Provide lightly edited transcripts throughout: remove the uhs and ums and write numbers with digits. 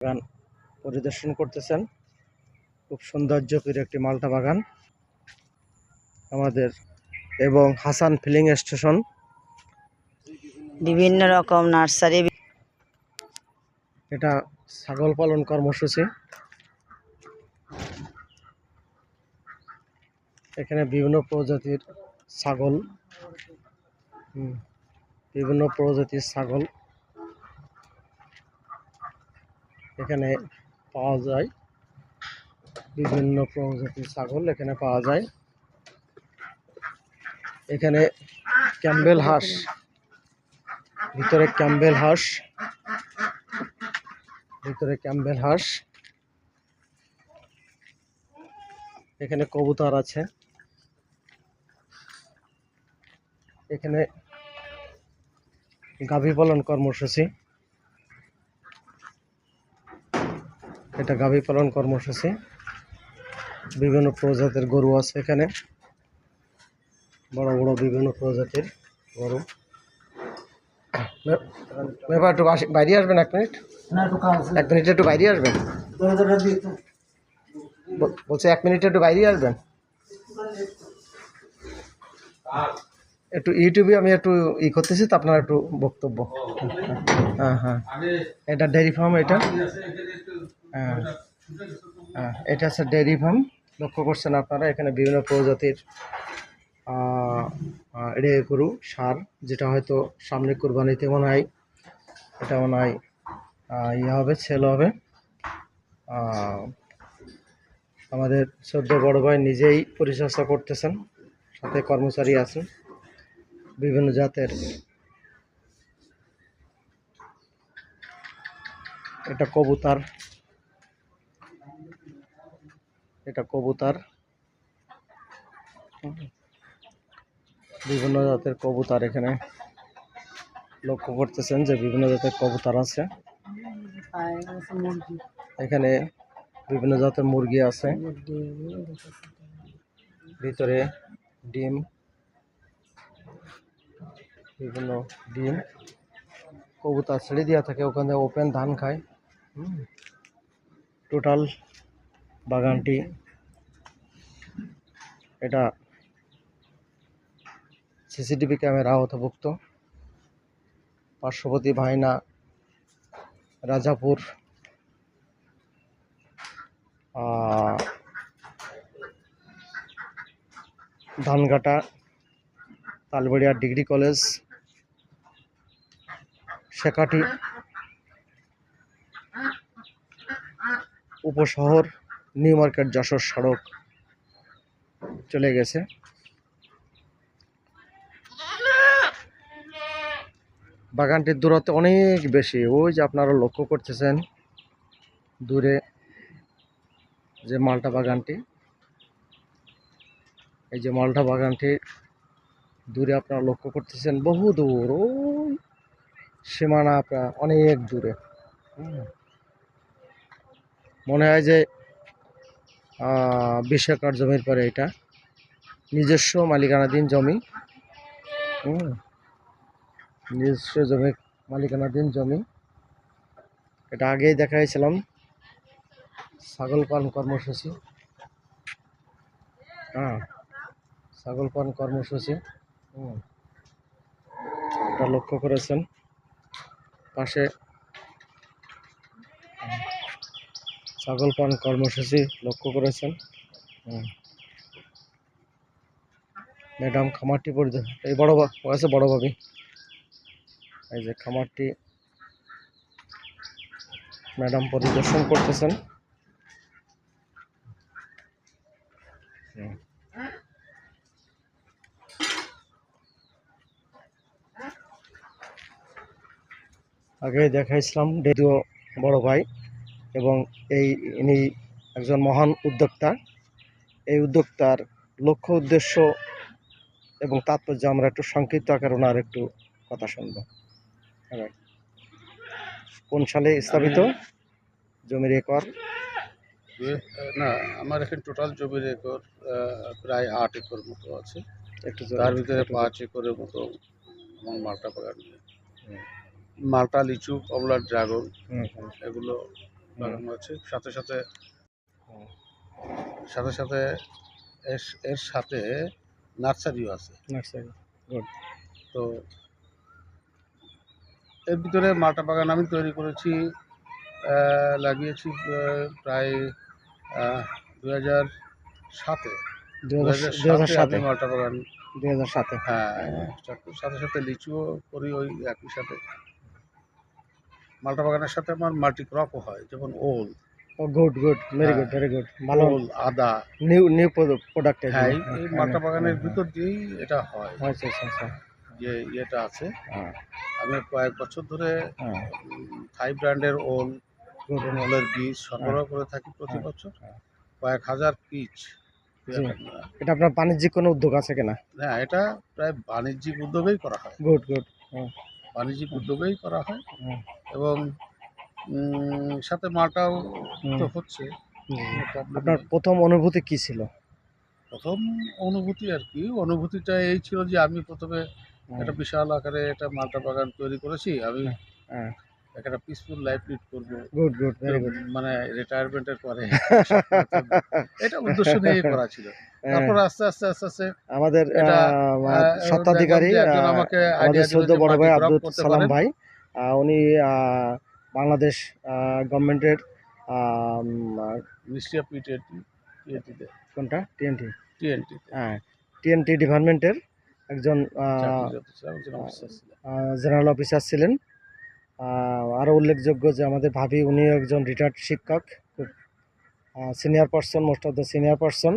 বাগান পরিদর্শন করতেছেন। খুব সৌন্দর্যপূর্ণ একটি মালটা বাগান আমাদের, এবং হাসান ফিলিং স্টেশন, বিভিন্ন রকম নার্সারি। এটা ছাগল পালন কর্মসূচি। এখানে বিভিন্ন প্রজাতির ছাগল, বিভিন্ন প্রজাতির ছাগল এখানে পাওয়া যায়। বিভিন্ন প্রজাতির ছাগল এখানে পাওয়া যায়। এখানে ক্যাম্বেল হাঁস, ভিতরে ক্যাম্বেল হাঁস, এখানে কবুতর আছে। এখানে গাভী পালন কর্মসূচি, এটা গাভী পালন কর্মসূচি। বিভিন্ন প্রজাতির গরু আছে এখানে, বড় বড় বিভিন্ন প্রজাতির গরু। একটু বাইরে আসবেন, 1 মিনিট, 1 মিনিট একটু বাইরে আসবেন, বলছে 1 মিনিট একটু বাইরে আসবেন। একটু ইউটিউবে আমি একটু করতেছি, তো আপনার একটু বক্তব্য। হ্যাঁ, এটা ডেয়ারি ফার্ম, এটা এটা হচ্ছে ডেয়ারি ফার্ম। লক্ষ্য করছেন আপনারা, এখানে বিভিন্ন প্রজাতির রে গরু, ষাঁড়, যেটা হয়তো সামনে কুরবানিতে মনে হয় এটা মনে হয় হবে, ছেলে হবে। আমাদের সদ্য বড় ভাই নিজেই পরিচর্যা করতেছেন, সাথে কর্মচারী আছেন বিভিন্ন জাতের। এটা কবুতর, বিভিন্ন জাতের কবুতর এখানে লক্ষ্য করতেছেন যে বিভিন্ন জাতের কবুতর আছে। এখানে বিভিন্ন জাতের মুরগি আছে, ভিতরে ডিম, বিভিন্ন ডিম। কবুতর ছেড়ে দেওয়া থাকে, ওখানে ওপেন ধান খায়। টোটাল বাগানটি এটা সিসিটিভি ক্যামেরা আওতাভুক্ত। পার্শ্ববর্তী ভাইনা, রাজাপুর, ধানঘাটা, তালবাড়িয়া ডিগ্রি কলেজ, শেখাটি উপশহর, নিউ মার্কেট যশোর সড়ক চলে গেছে। বাগানটির দূরত্ব অনেক বেশি, ওই যে আপনারা লক্ষ্য করতেছেন দূরে যে মালটা বাগানটি, এই যে মালটা বাগানটি দূরে আপনারা লক্ষ্য করতেছেন, বহু দূর, ওই সীমানা আপনার অনেক দূরে। মনে হয় যে 20 একর জমির পরে এটা নিজস্ব মালিকানাধীন জমি। নিজস্ব জমি, মালিকানাধীন জমি। এটা আগেই দেখাইছিলাম, ছাগল পালন কর্মসূচি। ছাগল পালন কর্মসূচি এটা লক্ষ্য করেছেন। পাশে ছাগল পালন কর্মসূচি লক্ষ্য করেছেন। ম্যাডাম খামারটি পরিদর্শন, এই বড় আছে বড় ভাবি, এই যে খামারটি ম্যাডাম পরিদর্শন করতেছেন। আগে দেখাইছিলাম যদিও বড় ভাই, এবং ইনি একজন মহান উদ্যোক্তা। এই উদ্যোক্তার লক্ষ্য উদ্দেশ্য এবং তাৎপর্য আমরা একটু সংক্ষিপ্ত আকারে ওনার একটু কথা শুনবো। কোন সালে স্থাপিত জমির একর? না, আমার এখানে টোটাল জমির একর প্রায় 8 একর মতো আছে। তার ভিতরে 5 একরের মতো আমার মালটা বাগান, মালটা, লিচু, কমলা, ড্রাগন, এগুলো লাগানো আছে, সাথে সাথে হুম। সাথে সাথে এর সাথে নার্সারিও আছে। Nursery, good. তো এর ভিতরে মালটা বাগান আমি তৈরি করেছি, লাগিয়েছি প্রায় 2007-এ। 2007-এ আমি 2007-এ, মালটা বাগান, 2007-এ। হ্যাঁ, সাথে সাথে লিচুও করি ওই একই সাথে। মালটা বাগানের সাথে আমার মাল্টি ক্রপও হয়, যেমন ওল, ও গুড, গুড, ভেরি হ্যাঁ, গুড, ভেরি গুড, ভালো। ওল, আদা। নিউ নিউ প্রোডাক্ট হ্যাঁ, এগুলো। এই হ্যাঁ, মালটা বাগানের হ্যাঁ, ভিতর দিয়েই এটা হয়। আচ্ছা, আচ্ছা, আচ্ছা। যে ইয়েটা আছে, হ্যাঁ, আমি কয়েক বছর ধরে হ্যাঁ, থাই ব্র্যান্ডের ওল গুড, এবং গুড। ওলের বীজ হ্যাঁ, সরবরাহ করে থাকি প্রতি হ্যাঁ, বছর, হ্যাঁ। কয়েক হাজার পিচ। জি, এটা আপনার বাণিজ্যিক কোনো উদ্যোগ আছে কিনা? হ্যাঁ, এটা প্রায় বাণিজ্যিক উদ্যোগেই করা হয়, গুড, গুড। হ্যাঁ, বাণিজ্যিক উদ্যোগেই করা হয়। হ্যাঁ, এবং সাথে মালটাও হুম, তো হচ্ছে, জি, জি। কোনো প্রবলেম আপনার নেই। প্রথম অনুভূতি কি ছিল? প্রথম অনুভূতি আর কি, অনুভূতিটা এই ছিল যে আমি প্রথমে হ্যাঁ, একটা বিশাল আকারে একটা মালটা বাগান তৈরি করেছি, আমি হ্যাঁ, হ্যাঁ, একটা পিসফুল লাইফ লিড করবো, গুড, গুড, ভেরি গুড। মানে রিটায়ারমেন্টের পরে স্বপ্ন চলবে। এটা উদ্দেশ্য নিয়েই করা ছিল। হ্যাঁ, তারপর আস্তে আস্তে আস্তে আস্তে আমাদের এটা দেখলাম স্বত্বাধিকারী যে একজন আমাকে আমাদের আইডিয়া দিল শ্রদ্ধ যে বড় মাল্টি ভাই ক্রপ আব্দুল করতে সালাম পারেন। ভাই। উনি বাংলাদেশ গভর্নমেন্টের মিনিস্ট্রি অফ টিএনটিতে, কোনটা টিএনটি, টিএনটিতে হ্যাঁ, টিএনটি ডিপার্টমেন্টের একজন চাকরিরত ছিলাম, একজন অফিসার ছিলেন। জেনারেল অফিসার ছিলেন। আরও উল্লেখযোগ্য যে আমাদের ভাবি, উনিও একজন রিটায়ার্ড শিক্ষক, খুব senior person, most of the senior person.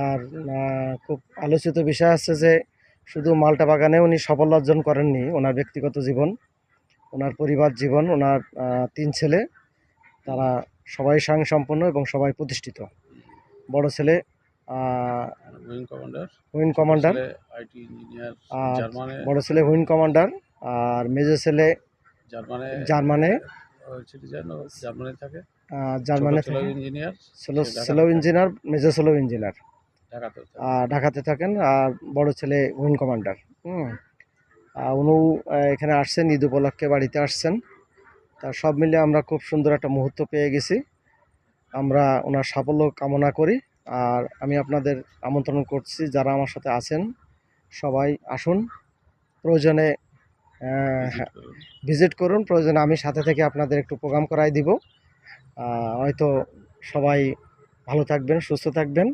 আর খুব আলোচিত বিষয় আছে যে শুধু মালটা বাগানে উনি সাফল্য অর্জন করেননি, ওনার ব্যক্তিগত জীবন, ওনার পরিবার জীবন, ওনার 3 ছেলে, তারা সবাই স্বয়ংসম্পন্ন এবং সবাই প্রতিষ্ঠিত। বড় ছেলে উইং কমান্ডার, হুইন ছোট কমান্ডার, ছেলে আইটি ইঞ্জিনিয়ার আর জার্মানে, বড় ছেলে হুইন কমান্ডার, আর মেজো ছেলে জার্মানে জার্মানে, সিটিজেন, ও জার্মানি থাকে। ছোট জার্মানি ছেলেও থেকে, ইঞ্জিনিয়ার, ছেলে সে ঢাকাতে ছেলেও থাকে, ইঞ্জিনিয়ার, মেজো ছেলেও ইঞ্জিনিয়ার, ঢাকাতেও থাকে। ঢাকাতে থাকেন। আর বড় ছেলে হুইন কমান্ডার। উনিও এখানে আসছেন, ঈদ উপলক্ষে বাড়িতে আসছেন। তা সব মিলে আমরা খুব সুন্দর একটা মুহূর্ত পেয়ে গেছি। আমরা ওনার সাফল্য কামনা করি। আর আমি আপনাদের আমন্ত্রণ করছি, যারা আমার সাথে আছেন সবাই আসুন, প্রয়োজনে ভিজিট করুন। ভিজিট করুন, প্রয়োজনে আমি সাথে থেকে আপনাদের একটু প্রোগ্রাম করাই দিব। হয়তো সবাই ভালো থাকবেন, সুস্থ থাকবেন।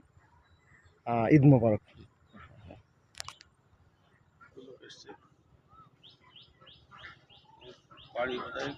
ঈদ মোবারক। এসছে বাড়ি বোধহয়